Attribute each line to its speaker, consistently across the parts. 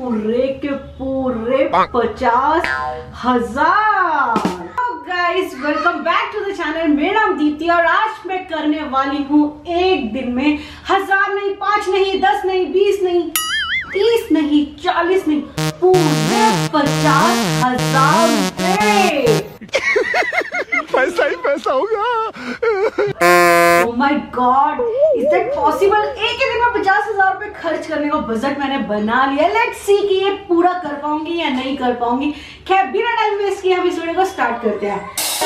Speaker 1: पूरे के पूरे 50,000। Guys welcome back to the channel. मेरा नाम दीप्ति और आज मैं करने वाली हूँ एक दिन में 1000 नहीं, 5 नहीं, 10 नहीं, 20 नहीं, 30 नहीं, 40 नहीं, पूरे 50,000 रुपए।
Speaker 2: पैसा ही पैसा होगा।
Speaker 1: Oh my God, is that possible? एक ही दिन में 50,000 रुपए खर्च करने का बजट मैंने बना लिया। लेट्स सी कि ये पूरा कर पाऊंगी या नहीं कर पाऊंगी। खैर बिना टाइम वेस्ट किए हम इस वीडियो को स्टार्ट करते हैं।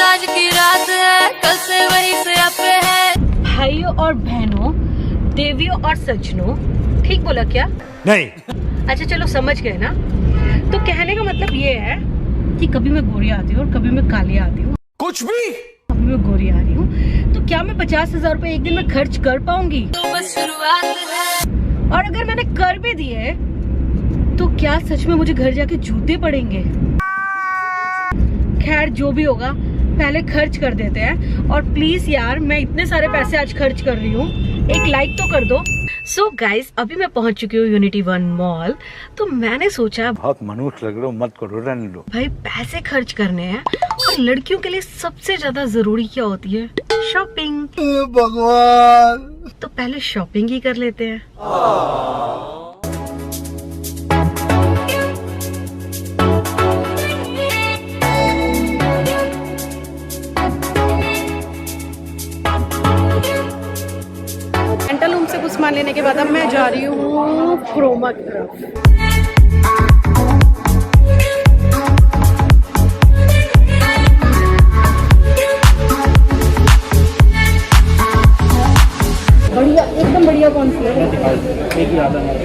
Speaker 3: आज की रात है, कल से वही से पे है।
Speaker 1: भाइयों और बहनों, देवियों और सज्जनों, ठीक बोला क्या?
Speaker 2: नहीं।
Speaker 1: अच्छा चलो समझ गए ना। तो कहने का मतलब ये है कि कभी मैं गोरी आती हूँ और कभी मैं काली आती हूँ,
Speaker 2: कुछ भी
Speaker 1: कभी मैं गोरी आ रही हूँ। तो क्या मैं 50,000 रुपए एक दिन में खर्च कर पाऊंगी?
Speaker 3: तो बस शुरुआत है।
Speaker 1: और अगर मैंने कर भी दिए तो क्या सच में मुझे घर जाके जूते पड़ेंगे? खैर जो भी होगा पहले खर्च कर देते हैं। और प्लीज यार, मैं इतने सारे पैसे आज खर्च कर रही हूँ, एक लाइक तो कर दो। सो गाइज अभी मैं पहुंच चुकी हूँ यूनिटी 1 मॉल। तो मैंने सोचा
Speaker 2: बहुत मनुष्य लग रहे हो, मत करो, रहने लो।
Speaker 1: भाई पैसे खर्च करने हैं और लड़कियों के लिए सबसे ज्यादा जरूरी क्या होती है? शॉपिंग।
Speaker 2: भगवान,
Speaker 1: तो पहले शॉपिंग ही कर लेते हैं। पेंटालून से कुछ सामान लेने के बाद अब मैं जा रही हूँ क्रोमा की तरफ। बढ़िया, एकदम बढ़िया। कौन सी है? एक ही आता है।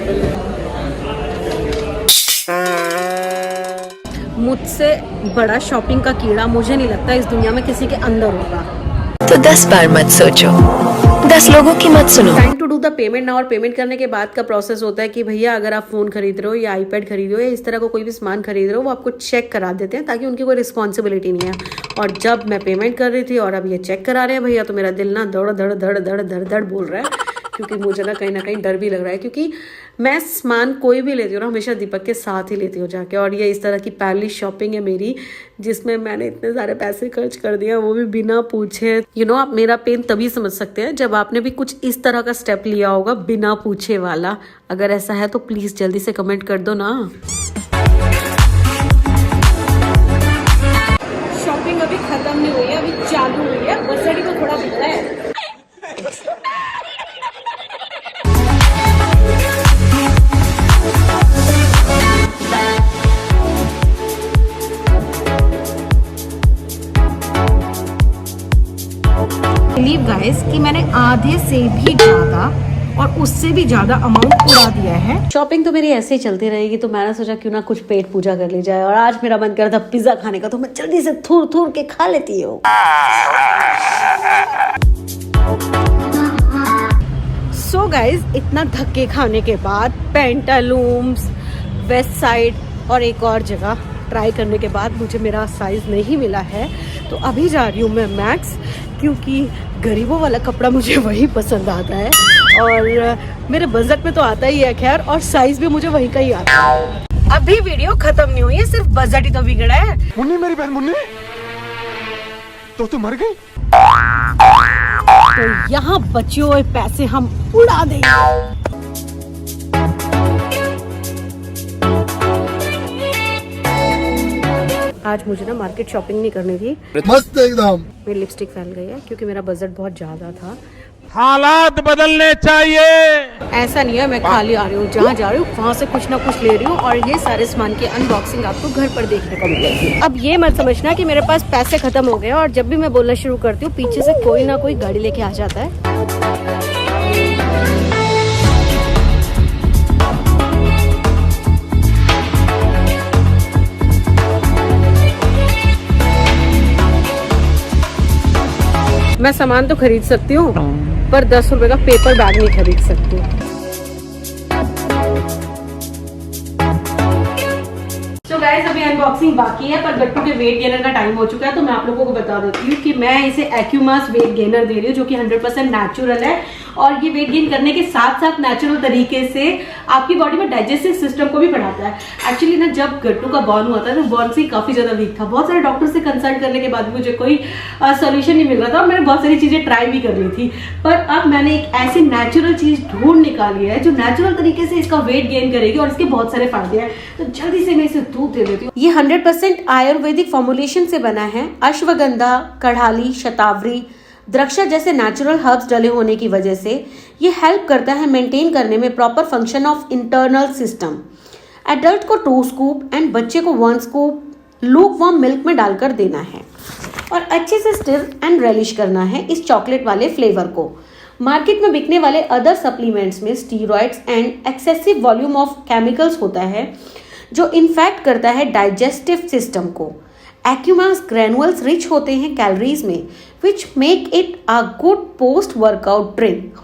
Speaker 1: मुझसे बड़ा शॉपिंग का कीड़ा मुझे नहीं लगता इस दुनिया में किसी के अंदर होगा।
Speaker 4: तो 10 बार मत सोचो, 10 लोगों की मत सुनो।
Speaker 1: Time to do the payment ना। और पेमेंट करने के बाद का प्रोसेस होता है कि भैया अगर आप फोन खरीद रहे हो या आईपैड खरीद रहे हो या इस तरह का कोई भी सामान खरीद रहे हो, वो आपको चेक करा देते हैं ताकि उनकी कोई रिस्पॉन्सिबिलिटी नहीं है। और जब मैं पेमेंट कर रही थी और अब ये चेक करा रहे हैं भैया, तो मेरा दिल ना धड़ धड़ धड़ धड़ धड़ धड़ बोल रहा है, क्योंकि मुझे ना कहीं डर भी लग रहा है। क्योंकि मैं सामान कोई भी लेती हूँ ना, हमेशा दीपक के साथ ही लेती हूँ जाके। और ये इस तरह की पहली शॉपिंग है मेरी जिसमें मैंने इतने सारे पैसे खर्च कर दिया, वो भी बिना पूछे। यू नो, आप मेरा पेन तभी समझ सकते हैं जब आपने भी कुछ इस तरह का स्टेप लिया होगा, बिना पूछे वाला। अगर ऐसा है तो प्लीज जल्दी से कमेंट कर दो ना। शॉपिंग अभी खत्म नहीं हुई है, अभी चालू हुई है। बजट ही तो थोड़ा बिगड़ा है। बिलीव गाइस कि मैंने आधे से भी ज्यादा और उससे भी ज्यादा अमाउंट उड़ा दिया है। शॉपिंग तो मेरी ऐसे ही चलती रहेगी, तो मैंने सोचा क्यों ना कुछ पेट पूजा कर ली जाए। और आज मेरा मन कर रहा था पिज्जा खाने का, तो मैं जल्दी से थूर थूर के खा लेती हूँ। सो गाइस इतना धक्के खाने के बाद पेंटालूम्स, वेस्ट साइड और एक और जगह ट्राई करने के बाद मुझे मेरा साइज नहीं मिला है। तो अभी जा रही हूँ मैं मैक्स, क्योंकि गरीबों वाला कपड़ा मुझे वही पसंद आता है और मेरे बजट में तो आता ही है। खैर, और साइज भी मुझे वही का ही आता है। अभी वीडियो खत्म नहीं हुई है, सिर्फ बजट ही तो बिगड़ा है।
Speaker 2: मुन्नी, मेरी बहन मुन्नी, तो तू मर गई।
Speaker 1: तो यहाँ बचे हुए पैसे हम उड़ा देंगे। आज मुझे ना मार्केट शॉपिंग नहीं करनी थी।
Speaker 2: मस्त एकदम।
Speaker 1: मेरी लिपस्टिक फैल गई है क्योंकि मेरा बजट बहुत ज्यादा था।
Speaker 2: हालात बदलने चाहिए।
Speaker 1: ऐसा नहीं है मैं खाली आ रही हूँ, जहाँ जा रही हूँ वहाँ से कुछ ना कुछ ले रही हूँ। और ये सारे सामान की अनबॉक्सिंग आपको घर पर देखने को मिलेगी। अब ये मत समझना कि मेरे पास पैसे खत्म हो गए और जब भी मैं बोलना शुरू करती हूँ पीछे से कोई ना कोई गाड़ी लेके आ जाता है। मैं सामान तो खरीद सकती हूँ पर 10 रुपए का पेपर बैग नहीं खरीद सकती। तो गाइस अभी अनबॉक्सिंग बाकी है, पर गट्टू के वेट गेनर का टाइम हो चुका है। तो मैं आप लोगों को बता देती हूँ कि मैं इसे एक्यूमास वेट गेनर दे रही हूँ जो कि 100% नेचुरल है और ये वेट गेन करने के साथ साथ नेचुरल तरीके से आपकी बॉडी में डाइजेस्टिव सिस्टम को भी बढ़ाता है। एक्चुअली ना जब गट्टू का बॉर्न हुआ था तो बॉर्न से काफी ज्यादा वीक था, बहुत सारे डॉक्टर से कंसल्ट करने के बाद मुझे कोई सोल्यूशन नहीं मिल रहा था और मैंने बहुत सारी चीजें ट्राई भी कर ली थी, पर अब मैंने एक ऐसी नेचुरल चीज ढूंढ निकाली है जो नेचुरल तरीके से इसका वेट गेन करेगी और इसके बहुत सारे फायदे हैं। तो जल्दी से मैं इसे दूध दे देती हूँ। ये 100% आयुर्वेदिक फॉर्मुलेशन से बना है। अश्वगंधा, कढ़ाली, शतावरी, द्राक्षा जैसे नेचुरल हर्ब्स डले होने की वजह से ये हेल्प करता है मेंटेन करने में proper function of internal system. Adult को 2 स्कूप एंड बच्चे को 1 स्कूप लूक वार्म मिल्क में डालकर देना है और अच्छे से स्टिर एंड रेलिश करना है इस चॉकलेट वाले फ्लेवर को। मार्केट में बिकने वाले अदर सप्लीमेंट्स में steroids and excessive volume of chemicals होता है जो इन्फेक्ट करता है डाइजेस्टिव सिस्टम को। एक्यूमास ग्रैनुअल्स रिच होते हैं कैलोरीज में which make it a good post workout drink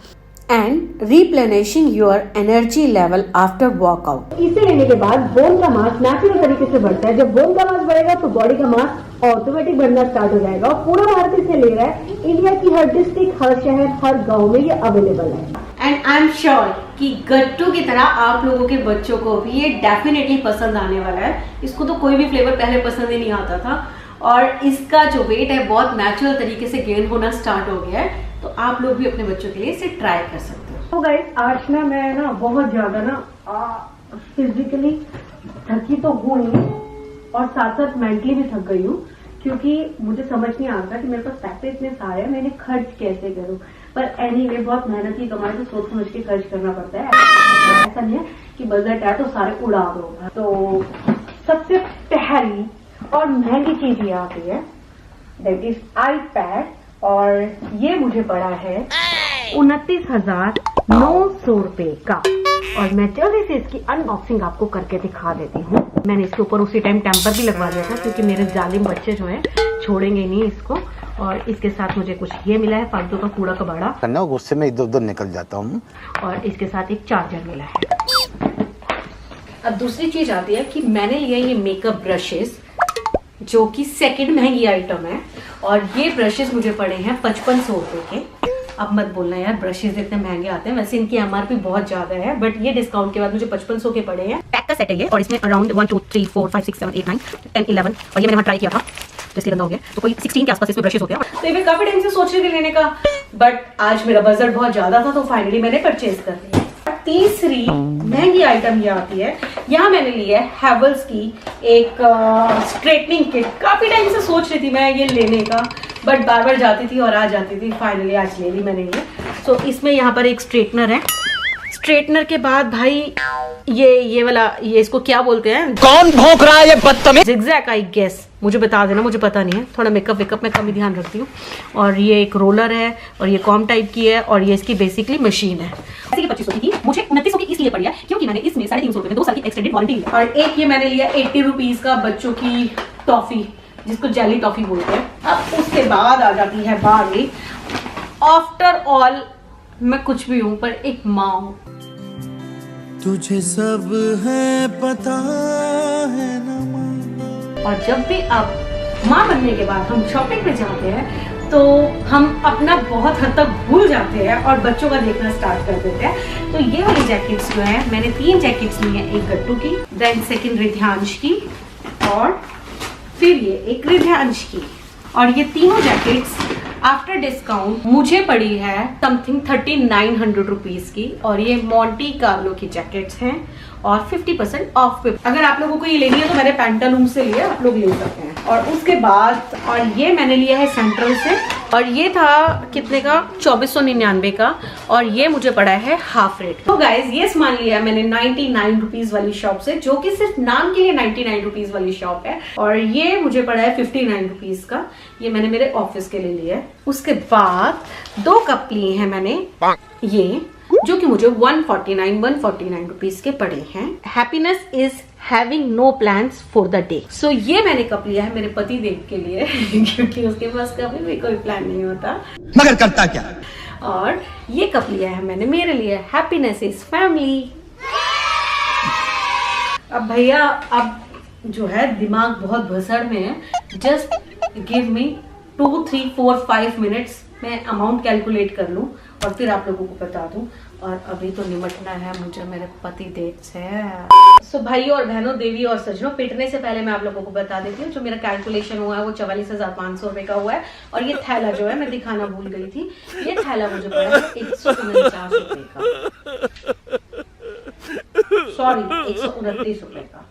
Speaker 1: and replenishing your energy level after workout। इसे लेने के बाद बोन का मास नेचुरल तरीके से बढ़ता है। जब बोन का मास बढ़ेगा तो बॉडी का मास ऑटोमेटिक बढ़ना स्टार्ट हो जाएगा और पूरा भारत इसे ले रहा है। इंडिया की हर डिस्ट्रिक्ट, हर शहर, हर गांव में ये अवेलेबल है एंड आई एम श्योर कि गट्टू की तरह आप लोगों के बच्चों को भी ये डेफिनेटली पसंद आने वाला है। इसको तो कोई भी फ्लेवर पहले पसंद ही नहीं आता था और इसका जो वेट है बहुत नेचुरल तरीके से गेन होना स्टार्ट हो गया है, तो आप लोग भी अपने बच्चों के लिए इसे ट्राई कर सकते हो।
Speaker 5: तो गाइस आज ना मैं ना बहुत ज्यादा ना फिजिकली थकी तो हूँ ही और साथ साथ मेंटली भी थक गई हूँ, क्योंकि मुझे समझ नहीं आता कि मेरे पास पैसे इतने सारे हैं, मैंने खर्च कैसे करूँ। पर एनीवे बहुत मेहनत की कमाई तो सोच समझ के खर्च करना पड़ता है। ऐसा नहीं है कि बजट है तो सारे उड़ा दो। तो सबसे पहली और महंगी चीज ये आती है, दैट इज आईपैड, और ये मुझे पड़ा है 29,900 रुपए का। और मैं जल्दी से इसकी अनबॉक्सिंग आपको करके दिखा देती हूँ। मैंने इसके ऊपर उसी टाइम टेम्पर भी लगवा दिया था क्योंकि मेरे जालिम बच्चे जो हैं छोड़ेंगे नहीं इसको। और इसके साथ मुझे कुछ ये मिला है फालतू का कूड़ा कबाड़ा
Speaker 6: करना, गुस्से में इधर उधर निकल जाता हूँ।
Speaker 5: और इसके साथ एक चार्जर मिला है।
Speaker 1: अब दूसरी चीज आती है कि मैंने लिया ये मेकअप ब्रशेस जो कि सेकंड महंगी आइटम है और ये ब्रशेस मुझे पड़े हैं 5500 रुपए के। अब मत बोलना यार ब्रशेस इतने महंगे आते हैं, वैसे इनकी एमआरपी बहुत ज्यादा है बट ये डिस्काउंट के बाद मुझे 5500 के पड़े हैं। पैक का सेट है ये और इसमें अराउंड 1 2 3 4 5 6 7 8 9 10 11 और ये मैंने वहाँ ट्राई किया था तो इसलिए गंदा हो गया, तो कोई 16 के आसपास इसमें ब्रशेस होते हैं। तो ये मैं काफी टाइम से सोच रही थी लेने का, बट आज मेरा बजट बहुत ज्यादा था तो फाइनली मैंने परचेज कर लिया। तीसरी महंगी आइटम ये आती है, यहाँ मैंने लिया है हैवेल्स की एक स्ट्रेटनिंग किट। काफी टाइम से सोच रही थी मैं ये लेने का बट बार बार जाती थी और आ जाती थी, फाइनली आज ले ली मैंने ये। सो इसमें यहाँ पर एक स्ट्रेटनर है। स्ट्रेटनर के बाद भाई ये वाला ये इसको क्या बोलते हैं,
Speaker 6: कौन भौंक रहा है ये बदतमीज?
Speaker 1: जिगजैग आई गेस, मुझे बता देना, मुझे पता नहीं है, थोड़ा मेकअप में कम ही ध्यान रखती हूँ। और ये एक रोलर है और ये कॉम टाइप की है और ये इसकी बेसिकली मशीन है। 2500 की मुझे 2900 की इसलिए पड़ी है क्योंकि मैंने इसमें 350 रुपए में 2 साल की एक्सटेंडेड वारंटी ली। और एक ये मैंने लिया 80 रुपीज का बच्चों की टॉफी जिसको जेली टॉफी बोलते हैं। अब उसके बाद आ जाती है बारी, आफ्टर ऑल मैं कुछ भी हूँ पर एक माँ हूँ।
Speaker 7: तुझे सब है पता है ना माँ।
Speaker 1: और जब भी आप माँ बनने के बाद हम शॉपिंग पे जाते हैं तो हम अपना बहुत हद तक भूल जाते हैं और बच्चों का देखना स्टार्ट कर देते हैं। तो ये वाली जैकेट्स जो है मैंने 3 जैकेट्स ली हैं, एक गट्टू की, देन सेकंड रिध्यांश की और फिर ये एक रिध्यांश की। और ये तीनों जैकेट्स आफ्टर डिस्काउंट मुझे पड़ी है समथिंग 3900 रुपीज की और ये मॉन्टी कार्लो की जैकेट्स हैं और 50% ऑफ पे। अगर आप लोगों को ये लेनी है तो मैंने पैंटालून से लिया, आप लोग ले सकते हैं। और उसके बाद और ये मैंने लिया है सेंट्रल से और ये था कितने का, 2499 का और ये मुझे पड़ा है हाफ रेट। तो गाइज ये सामान लिया है मैंने 99 रुपीज वाली शॉप से, जो कि सिर्फ नाम के लिए 99 रुपीज वाली शॉप है। और ये मुझे पड़ा है 59 रुपीज का, ये मैंने मेरे ऑफिस के लिए लिया है। उसके बाद 2 कप लिए हैं मैंने ये, जो कि मुझे 149 रुपीज के पड़े हैं। Happiness is having no plans for the day. So ये मैंने कप लिया है मेरे पति देव के लिए क्योंकि उसके पास कभी भी कोई प्लान नहीं होता,
Speaker 7: मगर करता क्या।
Speaker 1: और ये कप लिया है मैंने मेरे लिए, हैप्पीनेस इज फैमिली। अब भैया अब जो है दिमाग बहुत भसड़ में है, जस्ट गिव मी 2 3 4 5 मिनट्स, मैं अमाउंट कैलकुलेट कर लूं और फिर आप लोगों को बता दूं। और अभी तो निमटना है मुझे मेरे पति देव से। सो भाइयों और बहनों, देवी और सज्जनों, पिटने से पहले मैं आप लोगों को बता देती हूँ, जो मेरा कैलकुलेशन हुआ है वो 44,500 रुपए का हुआ है। और ये थैला जो है मैं दिखाना भूल गई थी, ये थैला मुझे पड़ा है 149 रुपए का, सॉरी 129 रुपए का।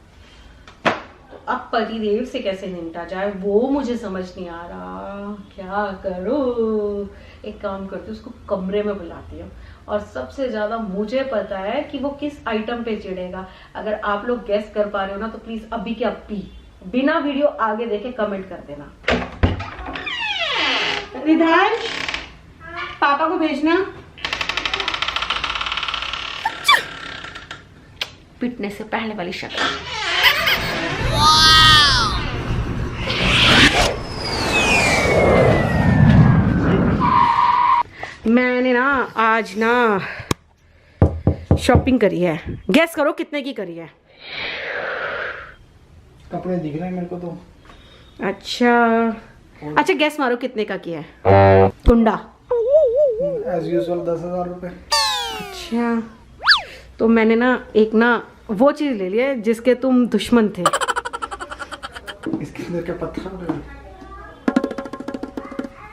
Speaker 1: अब पतिदेव से कैसे निपटा जाए वो मुझे समझ नहीं आ रहा, क्या करूं। एक काम करती हूँ, उसको कमरे में बुलाती हूँ और सबसे ज्यादा मुझे पता है कि वो किस आइटम पे चिढ़ेगा। अगर आप लोग गेस कर पा रहे हो ना तो प्लीज अभी के अभी बिना वीडियो आगे देखे कमेंट कर देना। रिधांश, पापा को भेजना। पिटने से पहले वाली शक्ल। मैंने ना आज ना शॉपिंग करी है, गेस करो कितने की करी है।
Speaker 8: कपड़े दिख रहे हैं मेरे को तो।
Speaker 1: अच्छा गेस मारो कितने का किया है। कुंडा
Speaker 8: एज यूजुअल 10,000 रुपए।
Speaker 1: अच्छा, तो मैंने ना एक ना वो चीज ले लिया है जिसके तुम दुश्मन थे।
Speaker 8: इसके अंदर क्या पत्थर?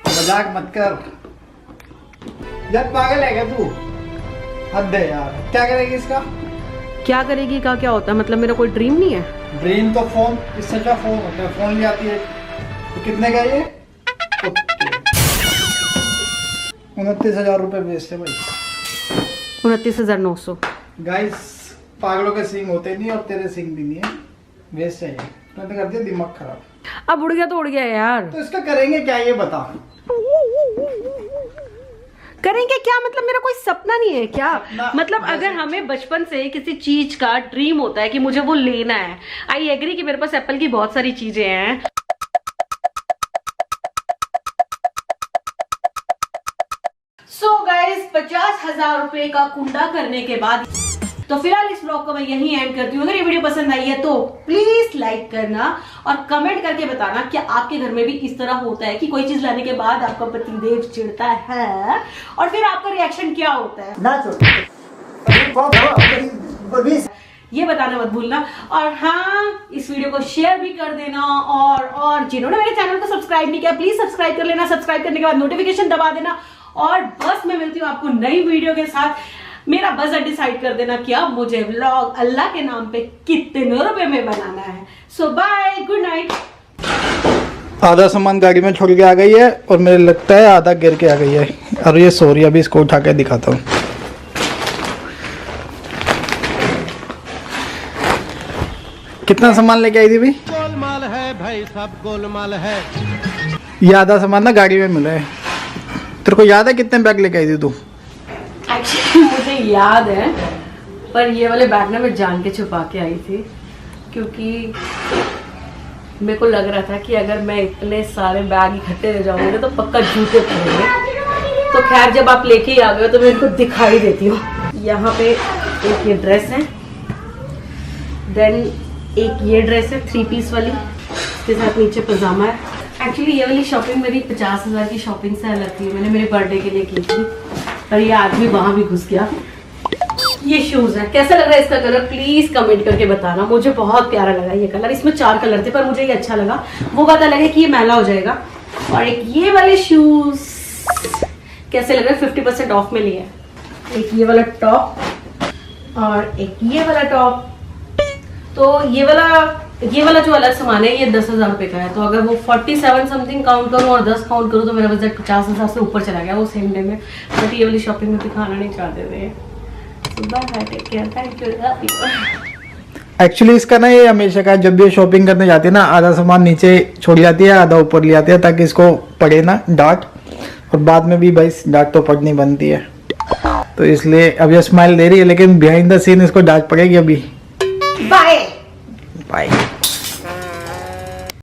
Speaker 8: मजाक मत कर यार, पागल है क्या तू? हद है यार। क्या करेगी इसका?
Speaker 1: क्या करेगी का क्या होता है, मतलब मेरा कोई ड्रीम नहीं है।
Speaker 8: ड्रीम तो फोन, इससे क्या फोन होता है? फोन ले आती है। तो कितने का ये? 29,000 रुपए वेस्ट है भाई।
Speaker 1: 29,900।
Speaker 8: गाइस, पागलों के सिंग होते नहीं और तेरे सिंग भी नहीं है, वेस्ट है ये। तुमने कर दिया दिमाग खराब।
Speaker 1: अब उड़ गया तो उड़ गया यार।
Speaker 8: तो इसका करेंगे क्या ये बता।
Speaker 1: करेंगे क्या मतलब, मेरा कोई सपना नहीं है क्या? मतलब अगर हमें बचपन से किसी चीज का ड्रीम होता है कि मुझे वो लेना है, आई एग्री कि मेरे पास एप्पल की बहुत सारी चीजें हैं। सो गाइस, 50,000 रुपए का कुंडा करने के बाद तो फिलहाल इस ब्लॉग को मैं यहीं एंड करती हूँ। अगर ये वीडियो पसंद आई है तो प्लीज लाइक करना और कमेंट करके बताना कि आपके घर में भी इस तरह होता है कि कोई चीज लाने के बाद आपका पतिदेव चिढ़ता है और फिर आपका रिएक्शन क्या होता है, ये बताना मत भूलना। और हाँ, इस वीडियो को शेयर भी कर देना और जिन्होंने मेरे चैनल को सब्सक्राइब नहीं किया प्लीज सब्सक्राइब कर लेना। सब्सक्राइब करने के बाद नोटिफिकेशन दबा देना और बस मैं मिलती हूँ आपको नई वीडियो के साथ। मेरा बजट डिसाइड कर देना कि अब मुझे व्लॉग अल्लाह के नाम पे कितने रुपए में बनाना है। सो बाय, गुड नाइट।
Speaker 8: आधा सामान गाड़ी में छोड़ के आ गई है और मुझे लगता है आधा गिर के आ गई है। और ये सॉरी, अभी इसको उठा के दिखाता हूँ। कितना सामान लेके आई थी भाई?
Speaker 7: गोलमाल है भाई, सब गोलमाल है।
Speaker 8: ये आधा सामान ना गाड़ी में मिला है। तेरे को याद है कितने बैग लेके आई थी तू?
Speaker 1: एक्चुअली मुझे याद है, पर ये वाले बैग ना मैं जान के छुपा के आई थी क्योंकि मेरे को लग रहा था कि अगर मैं इतने सारे बैग इकट्ठे ले जाऊंगी तो पक्का जूते पड़ेंगे। तो खैर, जब आप लेके ही आ गए हो तो मैं इनको दिखाई देती हूँ। यहाँ पे एक ये ड्रेस है, देन एक ये ड्रेस है 3 पीस वाली, इसके साथ नीचे पजामा है। एक्चुअली ये वाली शॉपिंग मेरी 50,000 की शॉपिंग से अलग थी, मैंने मेरे बर्थडे के लिए की थी, पर ये आदमी वहां भी घुस गया। ये शूज है, कैसा लग रहा है इसका कलर प्लीज कमेंट करके बताना। मुझे बहुत प्यारा लगा ये कलर, इसमें 4 कलर थे पर मुझे ये अच्छा लगा। वो बात अलग है कि ये मैला हो जाएगा। और एक ये वाले शूज कैसे लग रहे हैं, 50% ऑफ में लिए। एक ये वाला टॉप और एक ये वाला टॉप। तो ये वाला जो अलग सामान है ये 10,000 रुपए का है। तो अगर वो 47 समथिंग काउंट करूँ और 10 काउंट करूँ तो मेरा बजट 50,000 से ऊपर चला गया वो सेम डे में। बट ये वाली शॉपिंग में दिखाना नहीं चाहते थे।
Speaker 8: एक्चुअली इसका ना ये हमेशा का, जब भी ये शॉपिंग करने जाती है ना, आधा सामान नीचे छोड़ जाती है, आधा ऊपर ले आती है ताकि इसको पड़े ना डांट। और बाद में भी भाई डांट तो पड़नी बनती है, तो इसलिए अब ये स्माइल दे रही है लेकिन बिहाइंड द सीन इसको डांट पड़ेगी अभी।
Speaker 1: Bye
Speaker 8: bye.